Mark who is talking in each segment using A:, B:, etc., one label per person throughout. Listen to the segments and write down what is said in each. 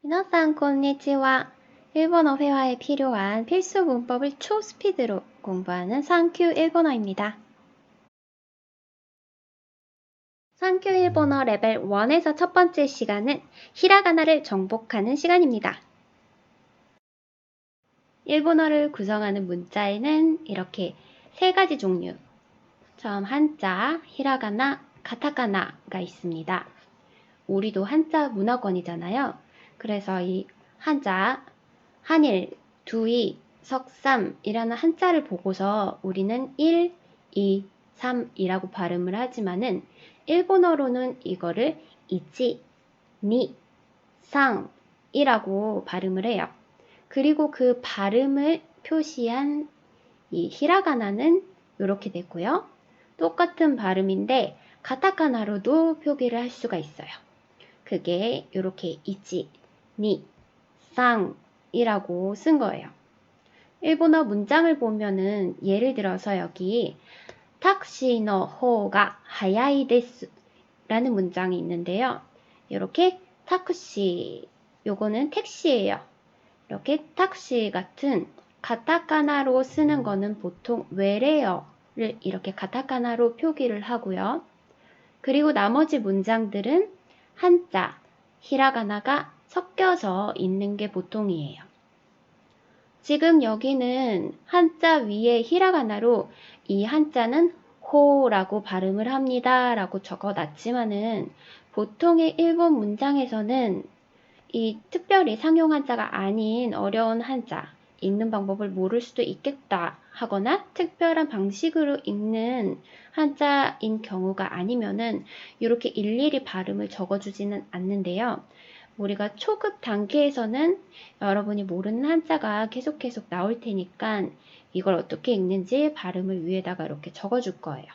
A: 미나상 곤니치와. 일본어 회화에 필요한 필수 문법을 초스피드로 공부하는 상큐 일본어입니다. 상큐 일본어 레벨 1에서 첫 번째 시간은 히라가나를 정복하는 시간입니다. 일본어를 구성하는 문자에는 이렇게 세 가지 종류, 처음 한자, 히라가나, 가타카나가 있습니다. 우리도 한자 문화권이잖아요. 그래서 이 한자, 한일, 두이, 석삼이라는 한자를 보고서 우리는 1, 2, 3이라고 발음을 하지만은 일본어로는 이거를 이치, 니, 상이라고 발음을 해요. 그리고 그 발음을 표시한 이 히라가나는 이렇게 되고요. 똑같은 발음인데 가타카나로도 표기를 할 수가 있어요. 그게 이렇게 이치, 니, 상이라고 쓴 거예요. 일본어 문장을 보면은 예를 들어서 여기 택시의 호가 하야이 데스 라는 문장이 있는데요. 이렇게 택시, 요거는 택시예요. 이렇게 택시 같은 가타카나로 쓰는 거는 보통 외래어를 이렇게 가타카나로 표기를 하고요. 그리고 나머지 문장들은 한자, 히라가나가 섞여서 있는 게 보통이에요. 지금 여기는 한자 위에 히라가나로 이 한자는 호라고 발음을 합니다 라고 적어놨지만은 보통의 일본 문장에서는 이 특별히 상용 한자가 아닌 어려운 한자 읽는 방법을 모를 수도 있겠다 하거나 특별한 방식으로 읽는 한자인 경우가 아니면은 이렇게 일일이 발음을 적어주지는 않는데요. 우리가 초급 단계에서는 여러분이 모르는 한자가 계속 나올 테니까 이걸 어떻게 읽는지 발음을 위에다가 이렇게 적어줄 거예요.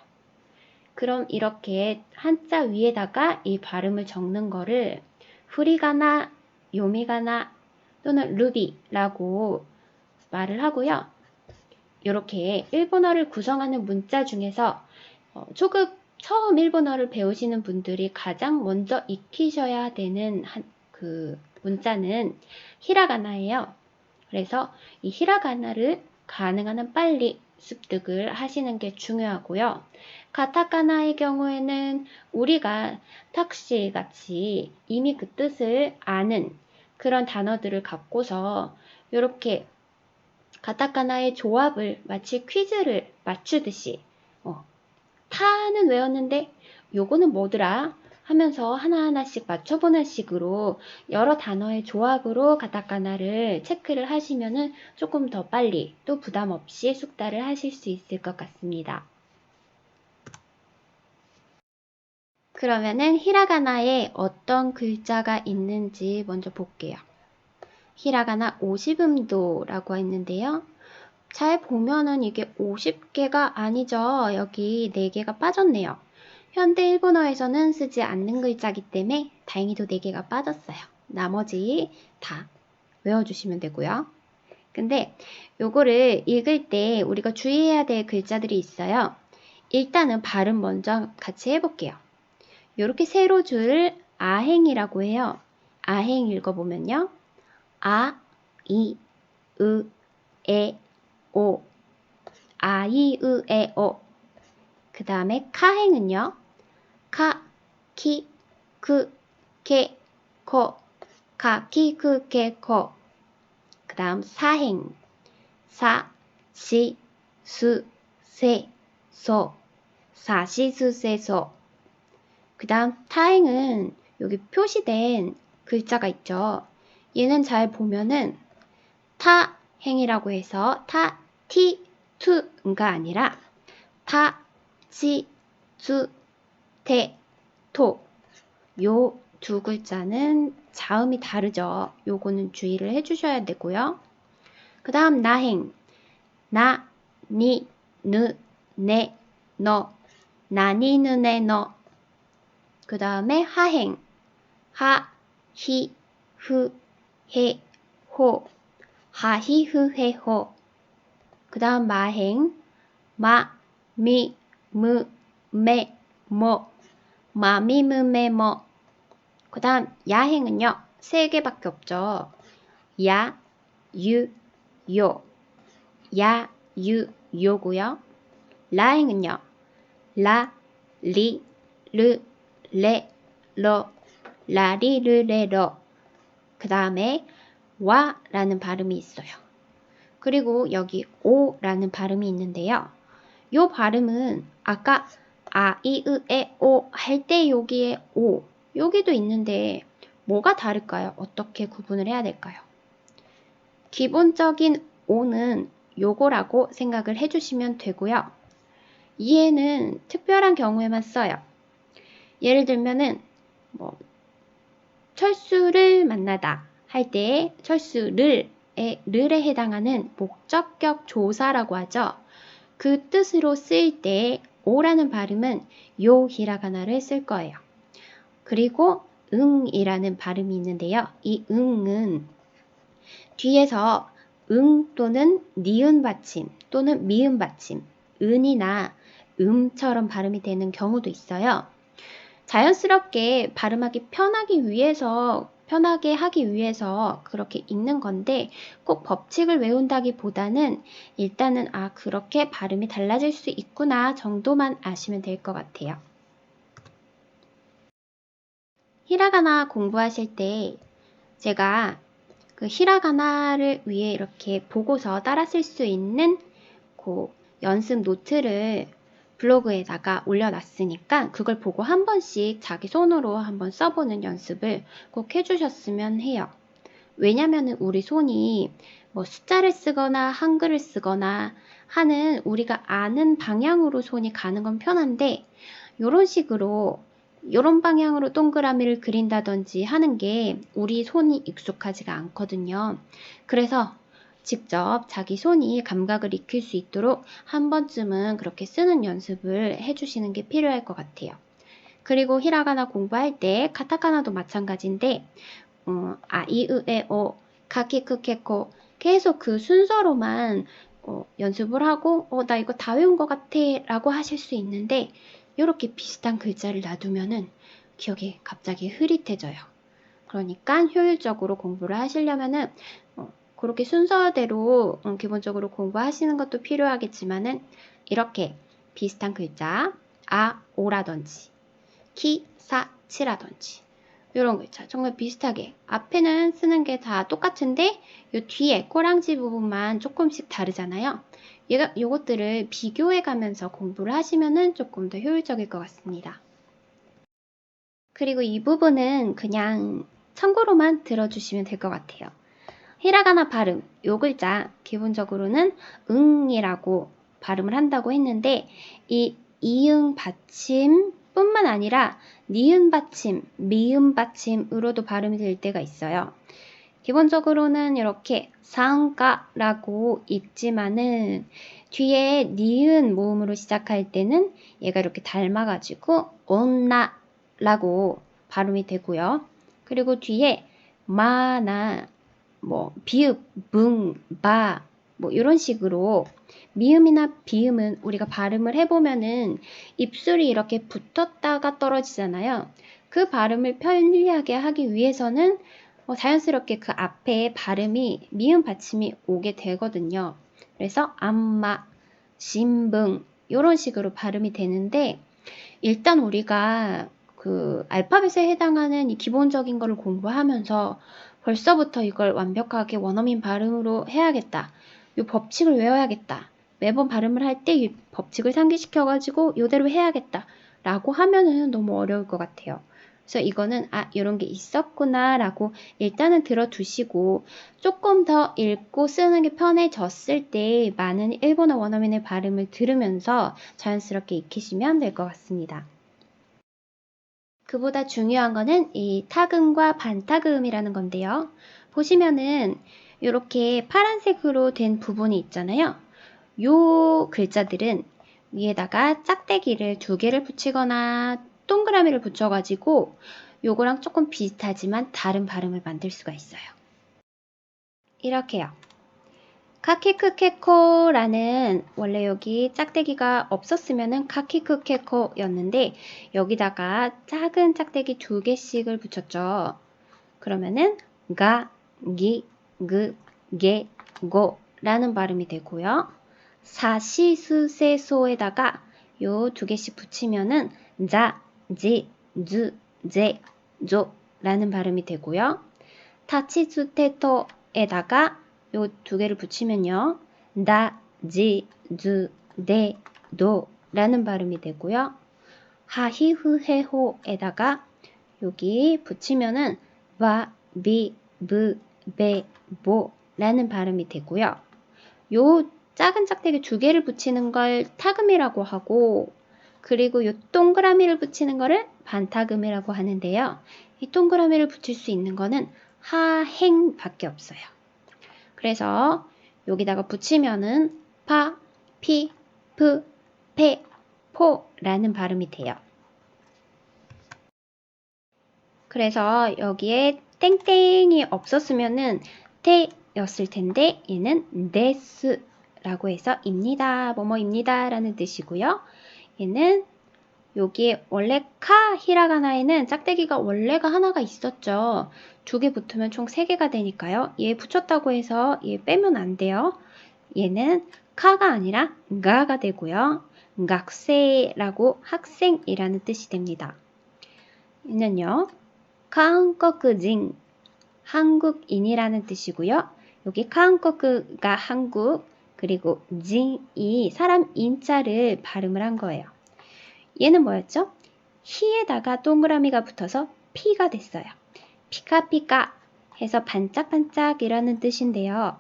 A: 그럼 이렇게 한자 위에다가 이 발음을 적는 거를 후리가나, 요미가나 또는 루비라고 말을 하고요. 이렇게 일본어를 구성하는 문자 중에서 초급 처음 일본어를 배우시는 분들이 가장 먼저 익히셔야 되는 그 문자는 히라가나예요. 그래서 이 히라가나를 가능한 한 빨리 습득을 하시는 게 중요하고요. 가타카나의 경우에는 우리가 택시 같이 이미 그 뜻을 아는 그런 단어들을 갖고서 이렇게 가타카나의 조합을 마치 퀴즈를 맞추듯이 타는 외웠는데 요거는 뭐더라 하면서 하나하나씩 맞춰보는 식으로 여러 단어의 조합으로 가타카나를 체크를 하시면은 조금 더 빨리 또 부담 없이 숙달을 하실 수 있을 것 같습니다. 그러면은 히라가나에 어떤 글자가 있는지 먼저 볼게요. 히라가나 50음도라고 했는데요. 잘 보면은 이게 50개가 아니죠. 여기 4개가 빠졌네요. 현대 일본어에서는 쓰지 않는 글자이기 때문에 다행히도 4개가 빠졌어요. 나머지 다 외워주시면 되고요. 근데 요거를 읽을 때 우리가 주의해야 될 글자들이 있어요. 일단은 발음 먼저 같이 해볼게요. 요렇게 세로 줄 아행이라고 해요. 아행 읽어보면요. 아, 이, 으, 에, 오. 아, 이, 으, 에, 오. 그 다음에 카행은요. 카, 키, 크, 케, 코. 카, 키, 크, 케, 코. 그 다음 사행. 사, 시, 수, 세, 소. 사시, 수, 세, 소. 그 다음 타행은 여기 표시된 글자가 있죠. 얘는 잘 보면은 타행이라고 해서 타, 티, 투가 아니라 타, 치, 수, 테, 토. 요 두 글자는 자음이 다르죠. 요거는 주의를 해주셔야 되고요. 그 다음 나행. 나, 니, 느, 네, 너. 나니, 느, 네, 너. 그 다음에 하행. 하, 히, 후, 해, 호. 하히, 후, 해, 호. 그 다음 마행. 마, 미, 무, 매, 모. 마, 미, 무, 매, 모. 그 다음 야행은요. 세 개밖에 없죠. 야, 유, 요. 야, 유, 요고요. 라행은요. 라, 리, 르, 레, 러, 라리, 르, 레, 러. 그 다음에 와 라는 발음이 있어요. 그리고 여기 오 라는 발음이 있는데요. 요 발음은 아까 아, 이, 으, 에, 오 할 때 여기에 오, 여기도 있는데 뭐가 다를까요? 어떻게 구분을 해야 될까요? 기본적인 오는 요거라고 생각을 해주시면 되고요. 이에는 특별한 경우에만 써요. 예를 들면은 뭐 철수를 만나다 할 때 철수를 를에 해당하는 목적격 조사라고 하죠. 그 뜻으로 쓰일 때 오라는 발음은 요 히라가나를 쓸 거예요. 그리고 응이라는 발음이 있는데요. 이 응은 뒤에서 응 또는 니은 받침 또는 미음 받침, 은이나 음처럼 발음이 되는 경우도 있어요. 자연스럽게 발음하기 편하게 하기 위해서 그렇게 읽는 건데 꼭 법칙을 외운다기보다는 일단은 아, 그렇게 발음이 달라질 수 있구나 정도만 아시면 될 것 같아요. 히라가나 공부하실 때 제가 그 히라가나를 위해 이렇게 보고서 따라 쓸 수 있는 그 연습 노트를 블로그에다가 올려놨으니까 그걸 보고 한 번씩 자기 손으로 한번 써보는 연습을 꼭 해주셨으면 해요. 왜냐면은 우리 손이 뭐 숫자를 쓰거나 한글을 쓰거나 하는 우리가 아는 방향으로 손이 가는 건 편한데 이런 식으로 이런 방향으로 동그라미를 그린다든지 하는 게 우리 손이 익숙하지가 않거든요. 그래서 직접 자기 손이 감각을 익힐 수 있도록 한 번쯤은 그렇게 쓰는 연습을 해주시는 게 필요할 것 같아요. 그리고 히라가나 공부할 때 카타카나도 마찬가지인데 아, 이, 으, 에, 오, 카키, 크, 케, 코 계속 그 순서로만 연습을 하고 나 이거 다 외운 것 같아 라고 하실 수 있는데 이렇게 비슷한 글자를 놔두면은 기억이 갑자기 흐릿해져요. 그러니까 효율적으로 공부를 하시려면은 그렇게 순서대로 기본적으로 공부하시는 것도 필요하겠지만은 이렇게 비슷한 글자 아, 오라든지 키, 사, 치라든지 이런 글자 정말 비슷하게 앞에는 쓰는 게 다 똑같은데 이 뒤에 꼬랑지 부분만 조금씩 다르잖아요. 요것들을 비교해 가면서 공부를 하시면은 조금 더 효율적일 것 같습니다. 그리고 이 부분은 그냥 참고로만 들어주시면 될 것 같아요. 히라가나 발음, 요 글자 기본적으로는 응이라고 발음을 한다고 했는데 이 이응 받침 뿐만 아니라 니은 받침, 미음 받침으로도 발음이 될 때가 있어요. 기본적으로는 이렇게 상가라고 읽지만은 뒤에 니은 모음으로 시작할 때는 얘가 이렇게 닮아가지고 온나라고 발음이 되고요. 그리고 뒤에 마나 뭐 비읍, 붕, 바, 뭐 이런 식으로 미음이나 비음은 우리가 발음을 해보면은 입술이 이렇게 붙었다가 떨어지잖아요. 그 발음을 편리하게 하기 위해서는 자연스럽게 그 앞에 발음이 미음 받침이 오게 되거든요. 그래서 안마, 신붕 이런 식으로 발음이 되는데 일단 우리가 그 알파벳에 해당하는 이 기본적인 거를 공부하면서 벌써부터 이걸 완벽하게 원어민 발음으로 해야겠다. 이 법칙을 외워야겠다. 매번 발음을 할 때 이 법칙을 상기시켜가지고 이대로 해야겠다. 라고 하면은 너무 어려울 것 같아요. 그래서 이거는 이런 게 있었구나 라고 일단은 들어두시고 조금 더 읽고 쓰는 게 편해졌을 때 많은 일본어 원어민의 발음을 들으면서 자연스럽게 익히시면 될 것 같습니다. 그보다 중요한 거는 이 타금과 반타금이라는 건데요. 보시면은 이렇게 파란색으로 된 부분이 있잖아요. 요 글자들은 위에다가 짝대기를 2개를 붙이거나 동그라미를 붙여가지고 요거랑 조금 비슷하지만 다른 발음을 만들 수가 있어요. 이렇게요. 카키크케코라는 원래 여기 짝대기가 없었으면은 카키크케코였는데 여기다가 작은 짝대기 2개씩을 붙였죠. 그러면은 가, 기, 그, 게, 고 라는 발음이 되고요. 사시스세소에다가 요 두 개씩 붙이면은 자, 지, 즈, 제, 조 라는 발음이 되고요. 타치주테토에다가 요 두 개를 붙이면요. 다, 지, 즈, 데, 도 라는 발음이 되고요. 하히흐헤호에다가 여기 붙이면은 바, 비, 브, 베, 보 라는 발음이 되고요. 요 작은 짝대기 두 개를 붙이는 걸 타금이라고 하고 그리고 요 동그라미를 붙이는 거를 반타금이라고 하는데요. 이 동그라미를 붙일 수 있는 거는 하행밖에 없어요. 그래서 여기다가 붙이면은 파, 피, 프, 페, 포라는 발음이 돼요. 그래서 여기에 땡땡이 없었으면은 테였을 텐데 얘는 데스라고 해서 입니다, 뭐뭐입니다 라는 뜻이고요. 얘는 여기에 원래 카 히라가나에는 짝대기가 원래가 하나가 있었죠. 두 개 붙으면 총 3개가 되니까요. 얘 붙였다고 해서 얘 빼면 안 돼요. 얘는 카가 아니라 가가 되고요. 학생이라고 학생이라는 뜻이 됩니다. 얘는요. 한국인, 한국인이라는 뜻이고요. 여기 한국가 한국, 그리고 진이 사람 인자를 발음을 한 거예요. 얘는 뭐였죠? 히에다가 동그라미가 붙어서 피가 됐어요. 피카피카 해서 반짝반짝이라는 뜻인데요.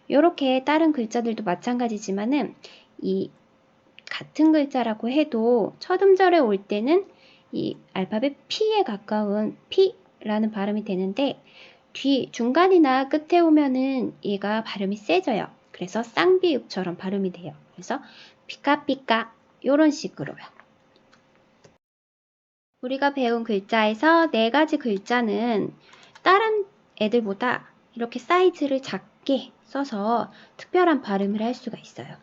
A: 이렇게 다른 글자들도 마찬가지지만은 이 같은 글자라고 해도 첫 음절에 올 때는 이 알파벳 P에 가까운 P라는 발음이 되는데 중간이나 끝에 오면은 얘가 발음이 세져요. 그래서 쌍비읍처럼 발음이 돼요. 그래서 피카피카 이런 식으로요. 우리가 배운 글자에서 4가지 글자는 다른 애들보다 이렇게 사이즈를 작게 써서 특별한 발음을 할 수가 있어요.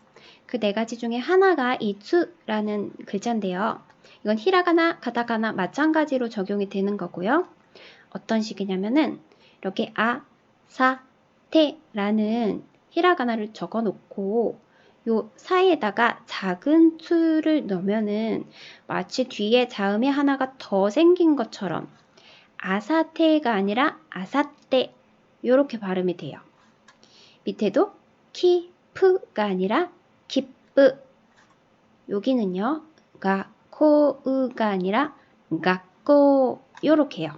A: 그 4가지 중에 하나가 이츠라는 글자인데요. 이건 히라가나, 가타카나 마찬가지로 적용이 되는 거고요. 어떤 식이냐면은 이렇게 아, 사, 테라는 히라가나를 적어 놓고 요 사이에다가 작은 수를 넣으면은 마치 뒤에 자음이 하나가 더 생긴 것처럼 아사테가 아니라 아사떼 이렇게 발음이 돼요. 밑에도 키프가 아니라 기쁘 여기는요 가코우가 아니라 가꼬 요렇게요.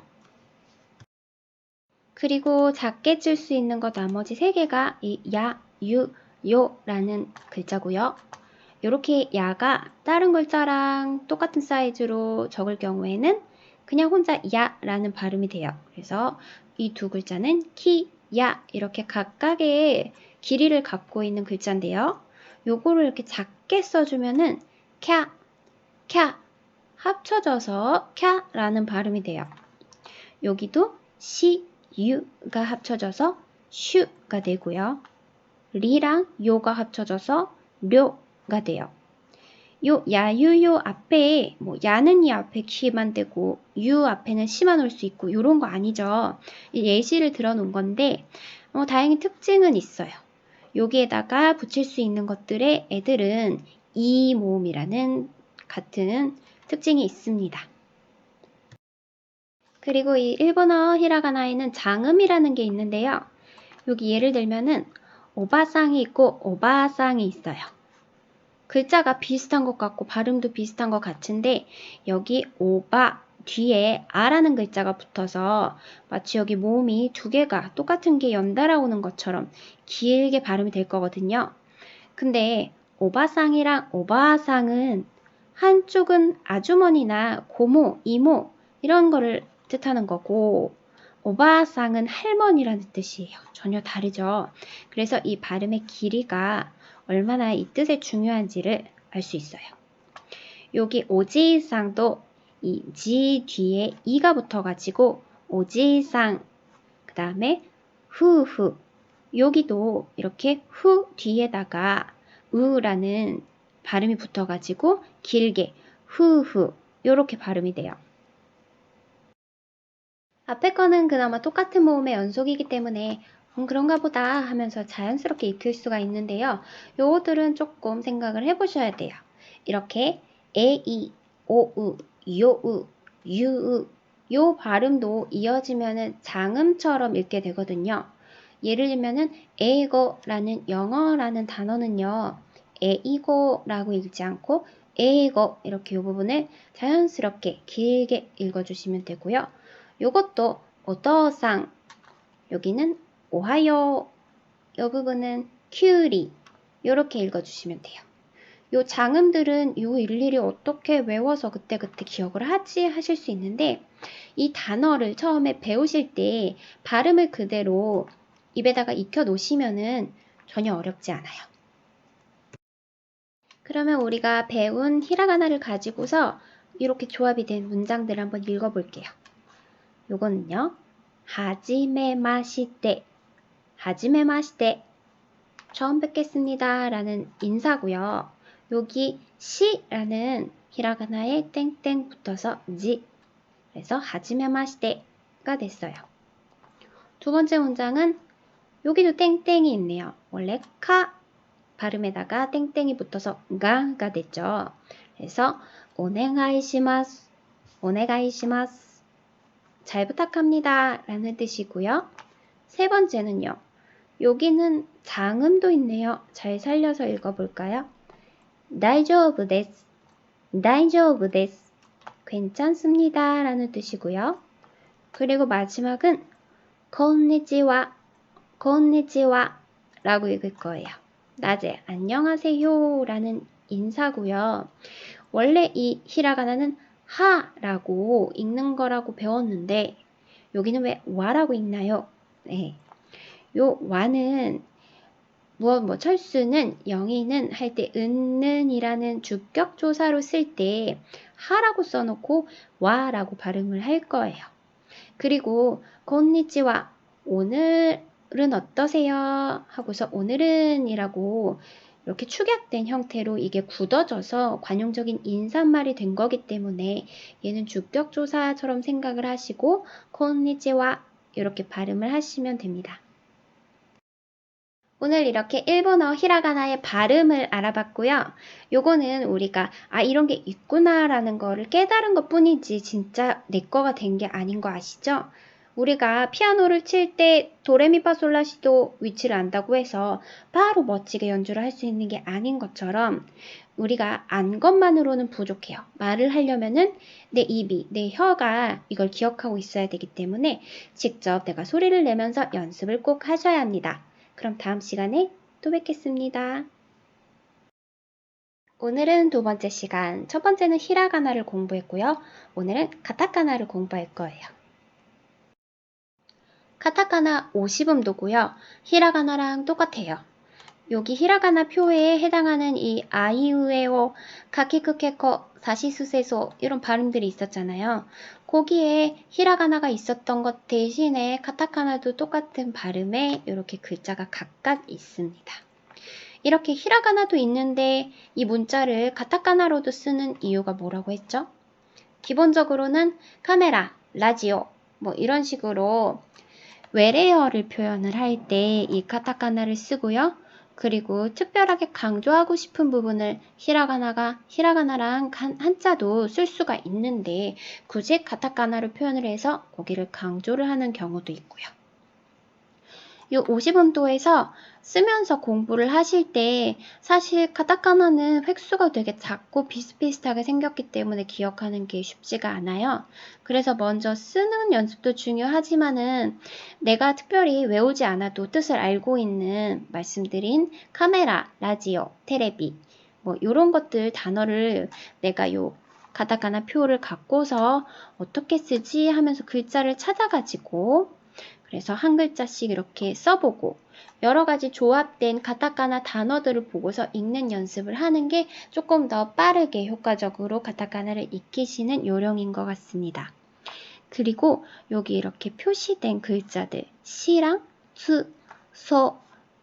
A: 그리고 작게 쓸 수 있는 거 나머지 3개가 이 야, 유, 요라는 글자고요. 이렇게 야가 다른 글자랑 똑같은 사이즈로 적을 경우에는 그냥 혼자 야라는 발음이 돼요. 그래서 이 두 글자는 키, 야 이렇게 각각의 길이를 갖고 있는 글자인데요. 요거를 이렇게 작게 써주면은 캬, 캬 합쳐져서 캬라는 발음이 돼요. 여기도 시, 유가 합쳐져서 슈가 되고요. 리랑 요가 합쳐져서 료가 돼요. 요 야유요 앞에 뭐 야는 이 앞에 키만 되고 유 앞에는 시만 올 수 있고 요런 거 아니죠. 예시를 들어 놓은 건데 다행히 특징은 있어요. 여기에다가 붙일 수 있는 것들의 애들은 이 모음이라는 같은 특징이 있습니다. 그리고 이 일본어 히라가나에는 장음이라는 게 있는데요. 여기 예를 들면은 오바상이 있고 오바상이 있어요. 글자가 비슷한 것 같고 발음도 비슷한 것 같은데 여기 오바 뒤에 아라는 글자가 붙어서 마치 여기 모음이 2개가 똑같은 게 연달아 오는 것처럼 길게 발음이 될 거거든요. 근데 오바상이랑 오바상은 한쪽은 아주머니나 고모, 이모 이런 거를 뜻하는 거고 오바상은 할머니라는 뜻이에요. 전혀 다르죠. 그래서 이 발음의 길이가 얼마나 이 뜻에 중요한지를 알 수 있어요. 여기 오지상도 이 지 뒤에 이가 붙어가지고 오지상 그 다음에 후후 여기도 이렇게 후 뒤에다가 우라는 발음이 붙어가지고 길게 후후 이렇게 발음이 돼요. 앞에 거는 그나마 똑같은 모음의 연속이기 때문에 그런가 보다 하면서 자연스럽게 익힐 수가 있는데요. 요것들은 조금 생각을 해보셔야 돼요. 이렇게 에, 이, 오, 으, 요, 으, 유, 으, 요 발음도 이어지면은 장음처럼 읽게 되거든요. 예를 들면은 에이거라는 영어라는 단어는요. 에이거라고 읽지 않고 에이거 이렇게 이 부분을 자연스럽게 길게 읽어주시면 되고요. 요것도 오토상 여기는 오하요 이 부분은 큐리 이렇게 읽어주시면 돼요. 요 장음들은 요 일일이 어떻게 외워서 그때그때 기억을 하지 하실 수 있는데 이 단어를 처음에 배우실 때 발음을 그대로 입에다가 익혀 놓으시면은 전혀 어렵지 않아요. 그러면 우리가 배운 히라가나를 가지고서 이렇게 조합이 된 문장들을 한번 읽어볼게요. 요거는요. 하지메마시테 하지메마시테 처음 뵙겠습니다 라는 인사고요. 여기 시라는 히라가나에 땡땡 붙어서 지 그래서 하지메마시테가 됐어요. 두 번째 문장은 여기도 땡땡이 있네요. 원래 카 발음에다가 땡땡이 붙어서 가가 됐죠. 그래서 오네가이시마스 오네가이시마스 잘 부탁합니다 라는 뜻이고요. 세 번째는요. 여기는 장음도 있네요. 잘 살려서 읽어볼까요? 다이조부 데스 다이조부 데스 괜찮습니다 라는 뜻이고요. 그리고 마지막은 konnichiwa konnichiwa 라고 읽을 거예요. 낮에 안녕하세요 라는 인사고요. 원래 이 히라가나는 하라고 읽는 거라고 배웠는데 여기는 왜 와라고 읽나요? 네. 요 와는 철수는 영희는 할 때 은는 이라는 주격 조사로 쓸 때 하라고 써놓고 와라고 발음을 할 거예요. 그리고 konnichiwa 오늘은 어떠세요? 하고서 오늘은 이라고 이렇게 축약된 형태로 이게 굳어져서 관용적인 인사말이 된 거기 때문에 얘는 주격 조사처럼 생각을 하시고 konnichiwa 이렇게 발음을 하시면 됩니다. 오늘 이렇게 일본어 히라가나의 발음을 알아봤고요. 요거는 우리가 이런 게 있구나 라는 거를 깨달은 것 뿐이지 진짜 내 거가 된 게 아닌 거 아시죠? 우리가 피아노를 칠 때 도레미파솔라시도 위치를 안다고 해서 바로 멋지게 연주를 할 수 있는 게 아닌 것처럼 우리가 안 것만으로는 부족해요. 말을 하려면은 내 입이, 내 혀가 이걸 기억하고 있어야 되기 때문에 직접 내가 소리를 내면서 연습을 꼭 하셔야 합니다. 그럼 다음 시간에 또 뵙겠습니다. 오늘은 두 번째 시간, 첫 번째는 히라가나를 공부했고요. 오늘은 카타카나를 공부할 거예요. 카타카나 50음도고요. 히라가나랑 똑같아요. 여기 히라가나 표에 해당하는 이 아이우에오, 가키크케코, 사시수세소 이런 발음들이 있었잖아요. 거기에 히라가나가 있었던 것 대신에 카타카나도 똑같은 발음에 이렇게 글자가 각각 있습니다. 이렇게 히라가나도 있는데 이 문자를 카타카나로도 쓰는 이유가 뭐라고 했죠? 기본적으로는 카메라, 라디오 이런 식으로 외래어를 표현을 할 때 이 카타카나를 쓰고요. 그리고 특별하게 강조하고 싶은 부분을 히라가나랑 한자도 쓸 수가 있는데 굳이 카타카나로 표현을 해서 거기를 강조를 하는 경우도 있고요. 이 50음도에서 쓰면서 공부를 하실 때 사실 카타카나는 획수가 되게 작고 비슷비슷하게 생겼기 때문에 기억하는 게 쉽지가 않아요. 그래서 먼저 쓰는 연습도 중요하지만은 내가 특별히 외우지 않아도 뜻을 알고 있는 말씀드린 카메라, 라디오, 테레비 이런 것들 단어를 내가 요 카타카나 표를 갖고서 어떻게 쓰지 하면서 글자를 찾아가지고 그래서 한 글자씩 이렇게 써보고 여러 가지 조합된 카타카나 단어들을 보고서 읽는 연습을 하는 게 조금 더 빠르게 효과적으로 카타카나를 익히시는 요령인 것 같습니다. 그리고 여기 이렇게 표시된 글자들 시랑 수, 소,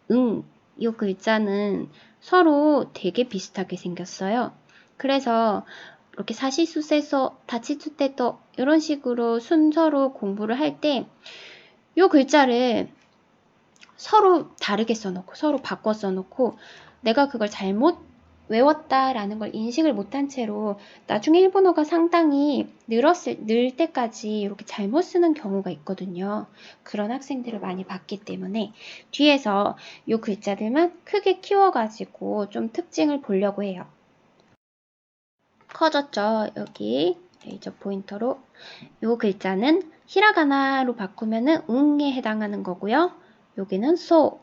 A: 응 이 글자는 서로 되게 비슷하게 생겼어요. 그래서 이렇게 사시수세서, 다치투테토 이런 식으로 순서로 공부를 할 때 이 글자를 서로 다르게 써놓고 서로 바꿔 써놓고 내가 그걸 잘못 외웠다라는 걸 인식을 못한 채로 나중에 일본어가 상당히 늘 때까지 이렇게 잘못 쓰는 경우가 있거든요. 그런 학생들을 많이 봤기 때문에 뒤에서 이 글자들만 크게 키워가지고 좀 특징을 보려고 해요. 커졌죠? 여기 레이저 포인터로. 이 글자는 히라가나로 바꾸면은 응에 해당하는 거고요. 여기는 소,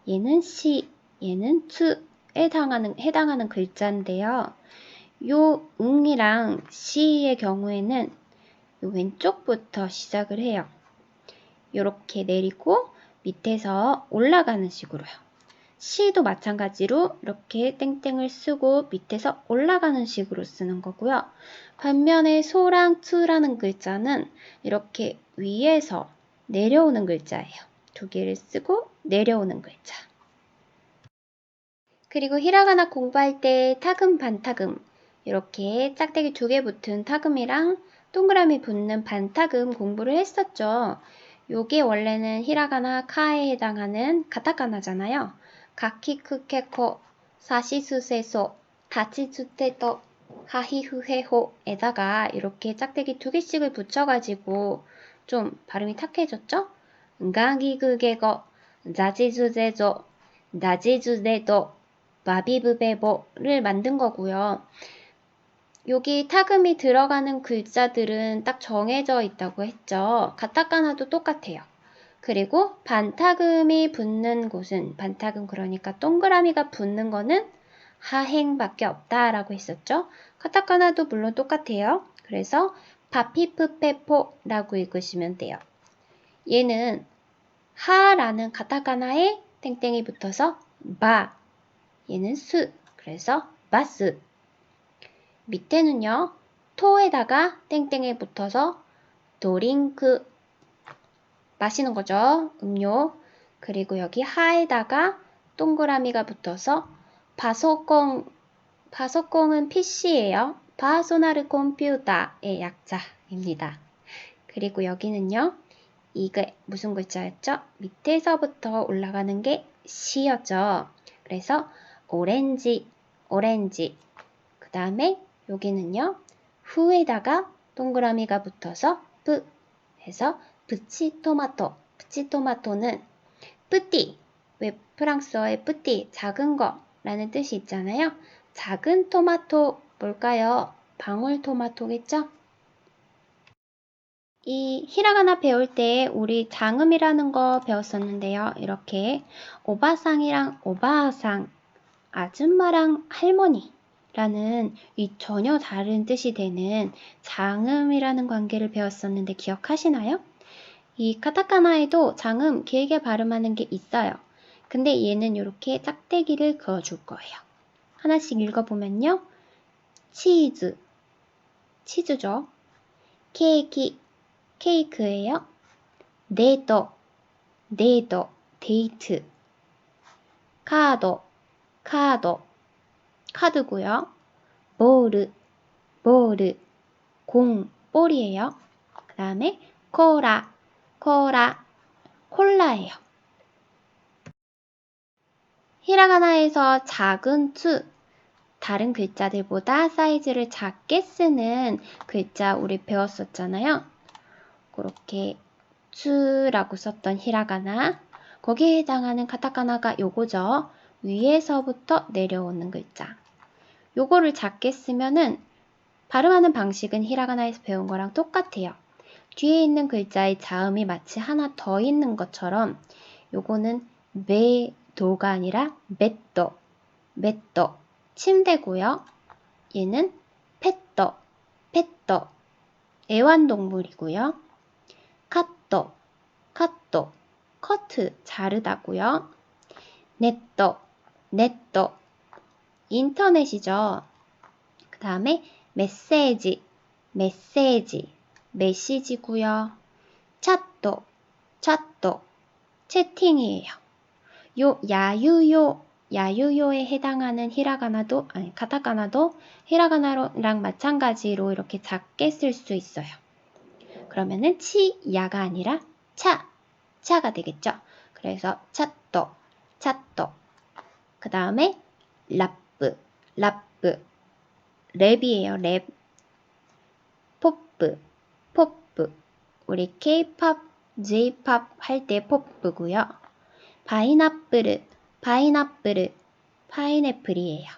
A: 얘는 시, 얘는 츠에 해당하는 글자인데요. 요 응이랑 시의 경우에는 요 왼쪽부터 시작을 해요. 이렇게 내리고 밑에서 올라가는 식으로요. 시도 마찬가지로 이렇게 땡땡을 쓰고 밑에서 올라가는 식으로 쓰는 거고요. 반면에 소랑 츠라는 글자는 이렇게 위에서 내려오는 글자예요. 두 개를 쓰고 내려오는 글자. 그리고 히라가나 공부할 때 타금, 반타금 이렇게 짝대기 2개 붙은 타금이랑 동그라미 붙는 반타금 공부를 했었죠. 요게 원래는 히라가나 카에 해당하는 가타카나잖아요. 가키쿠케코, 사시수세소, 다치츠테토, 하히후헤호에다가 이렇게 짝대기 2개씩을 붙여가지고 좀 발음이 탁해졌죠? 가기그게거, 자지주제조, 나지주제도, 바비브베보를 만든 거고요. 여기 타금이 들어가는 글자들은 딱 정해져 있다고 했죠. 가타카나도 똑같아요. 그리고 반타금이 붙는 곳은, 반타금 그러니까 동그라미가 붙는 거는 하행밖에 없다라고 했었죠. 카타카나도 물론 똑같아요. 그래서 바피프페포라고 읽으시면 돼요. 얘는 하라는 가타카나에 땡땡이 붙어서 바, 얘는 스, 그래서 바스. 밑에는요, 토에다가 땡땡이 붙어서 도링크, 마시는 거죠. 음료. 그리고 여기 하에다가 동그라미가 붙어서 파소콩, 파소콩은 PC예요. 파소나르 컴퓨터의 약자입니다. 그리고 여기는요, 이게 무슨 글자였죠? 밑에서부터 올라가는 게 시였죠. 그래서 오렌지, 오렌지. 그 다음에 여기는요, 후에다가 동그라미가 붙어서 프 해서 프치토마토. 프치토마토는 뿌띠. 왜 프랑스어의 뿌띠, 작은 거 라는 뜻이 있잖아요. 작은 토마토 뭘까요? 방울토마토겠죠? 이 히라가나 배울 때 우리 장음이라는 거 배웠었는데요. 이렇게 오바상이랑 오바상, 아줌마랑 할머니 라는 이 전혀 다른 뜻이 되는 장음이라는 관계를 배웠었는데 기억하시나요? 이 카타카나에도 장음 길게 발음하는 게 있어요. 근데 얘는 이렇게 짝대기를 그어줄 거예요. 하나씩 읽어보면요. 치즈, 치즈죠. 케이크, 케이크예요. 데이트, 데이트, 데이트. 카드, 카드, 카드고요. 볼, 볼, 공, 볼이에요. 그 다음에 코라, 코라, 콜라예요. 히라가나에서 작은 츠, 다른 글자들보다 사이즈를 작게 쓰는 글자 우리 배웠었잖아요. 그렇게 츠라고 썼던 히라가나, 거기에 해당하는 카타카나가 요거죠. 위에서부터 내려오는 글자. 요거를 작게 쓰면은 발음하는 방식은 히라가나에서 배운 거랑 똑같아요. 뒤에 있는 글자의 자음이 마치 하나 더 있는 것처럼 요거는 메도가 아니라 메떠, 메떠, 침대고요. 얘는 페떠, 페떠, 애완동물이고요. 카떠, 카떠, 커트, 자르다고요. 네떠, 네떠, 인터넷이죠. 그 다음에 메시지, 메시지, 메시지고요. 찻도, 찻도, 채팅이에요. 요 야유요, 야유요에 해당하는 히라가나도, 아니, 카타카나도 히라가나랑 마찬가지로 이렇게 작게 쓸 수 있어요. 그러면은 치야가 아니라 차가 되겠죠. 그래서 차또, 그 다음에 라프, 랩이에요, 랩. 포프, 우리 K-팝, J-팝 할 때 포프고요. 파인애플이에요.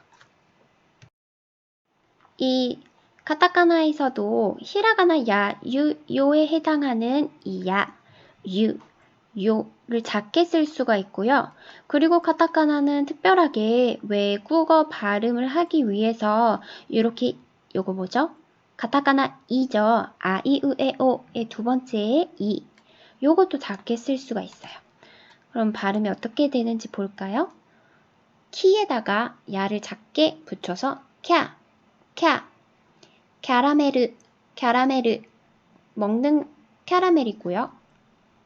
A: 이 카타카나에서도 히라가나 야, 유, 요에 해당하는 이 야, 유, 요를 작게 쓸 수가 있고요. 그리고 카타카나는 특별하게 외국어 발음을 하기 위해서 이렇게 요거 뭐죠? 카타카나 이죠. 아, 이, 으, 에, 오의 두 번째에 이. 요것도 작게 쓸 수가 있어요. 그럼 발음이 어떻게 되는지 볼까요? 키에다가 야를 작게 붙여서 캬, 캐러멜, 먹는 캐러멜이고요.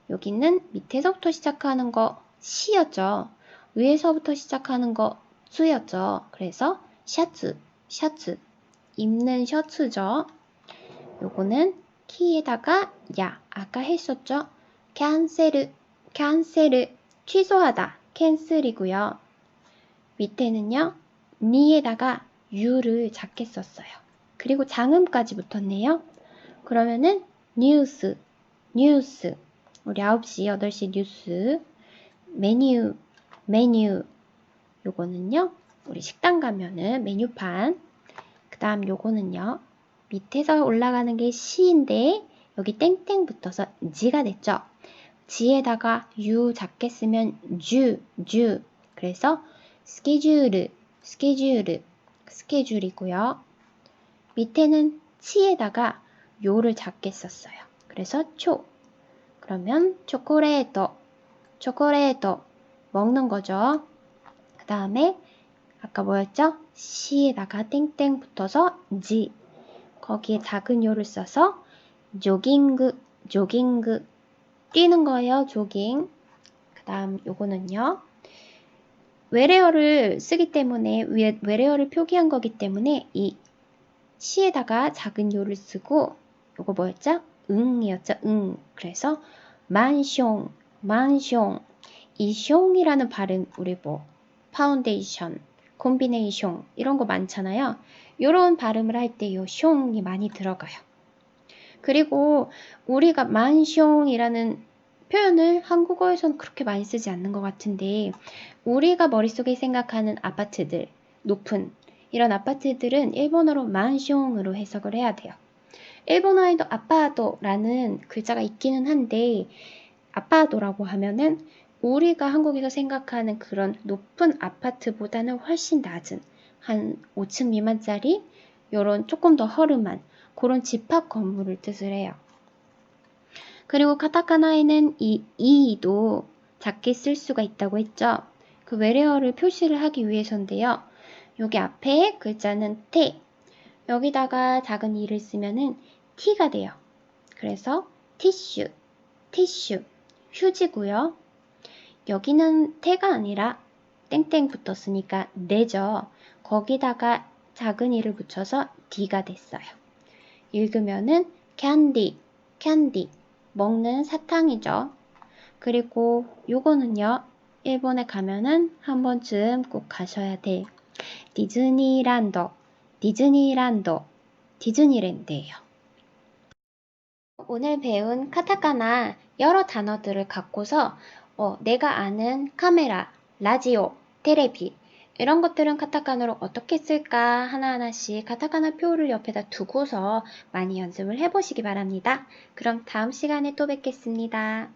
A: 여기는 밑에서부터 시작하는 거 시였죠. 위에서부터 시작하는 거 수였죠. 그래서 샤츠, 입는 셔츠죠. 요거는 키에다가 야, 아까 했었죠. 캔슬, 취소하다, 캔슬이고요. 밑에는요, 니에다가 유를 작게 썼어요. 그리고 장음까지 붙었네요. 그러면은 뉴스, 우리 9시, 8시 뉴스, 메뉴, 요거는요, 우리 식당 가면은 메뉴판. 그 다음 요거는요, 밑에서 올라가는 게 시인데 여기 땡땡 붙어서 지가 됐죠. 지에다가 유 작게 쓰면 주. 그래서 스케줄이고요. 밑에는 치에다가 요를 작게 썼어요. 그래서 초. 그러면 초콜릿 먹는 거죠. 그 다음에 아까 뭐였죠? 시에다가 땡땡 붙어서 지. 거기에 작은 요를 써서 조깅, 뛰는 거예요. 조깅. 그 다음 요거는요. 외래어를 쓰기 때문에, 외래어를 표기한 거기 때문에 이 시에다가 작은 요를 쓰고, 요거 뭐였죠? 응이었죠. 응. 그래서 만숑. 이 숑이라는 발음, 우리 뭐 파운데이션, 콤비네이션 이런 거 많잖아요. 요런 발음을 할 때 요 숑이 많이 들어가요. 그리고 우리가 만숑이라는 표현을 한국어에서는 그렇게 많이 쓰지 않는 것 같은데, 우리가 머릿속에 생각하는 아파트들, 높은 이런 아파트들은 일본어로 만숑으로 해석을 해야 돼요. 일본어에도 아파도라는 글자가 있기는 한데, 아파도라고 하면은 우리가 한국에서 생각하는 그런 높은 아파트보다는 훨씬 낮은 한 5층 미만짜리 요런 조금 더 허름한 그런 집합 건물을 뜻을 해요. 그리고 카타카나에는 이 이도 작게 쓸 수가 있다고 했죠. 그 외래어를 표시를 하기 위해서인데요. 여기 앞에 글자는 테, 여기다가 작은 이를 쓰면은 티가 돼요. 그래서 티슈, 휴지고요. 여기는 테가 아니라 땡땡 붙었으니까 네죠. 거기다가 작은 이를 붙여서 D가 됐어요. 읽으면은 캔디, 먹는 사탕이죠. 그리고 요거는요, 일본에 가면은 한 번쯤 꼭 가셔야 돼. 디즈니랜드예요. 오늘 배운 카타카나 여러 단어들을 갖고서 내가 아는 카메라, 라디오, 테레비 이런 것들은 카타카나로 어떻게 쓸까 하나하나씩 카타카나 표를 옆에다 두고서 많이 연습을 해보시기 바랍니다. 그럼 다음 시간에 또 뵙겠습니다.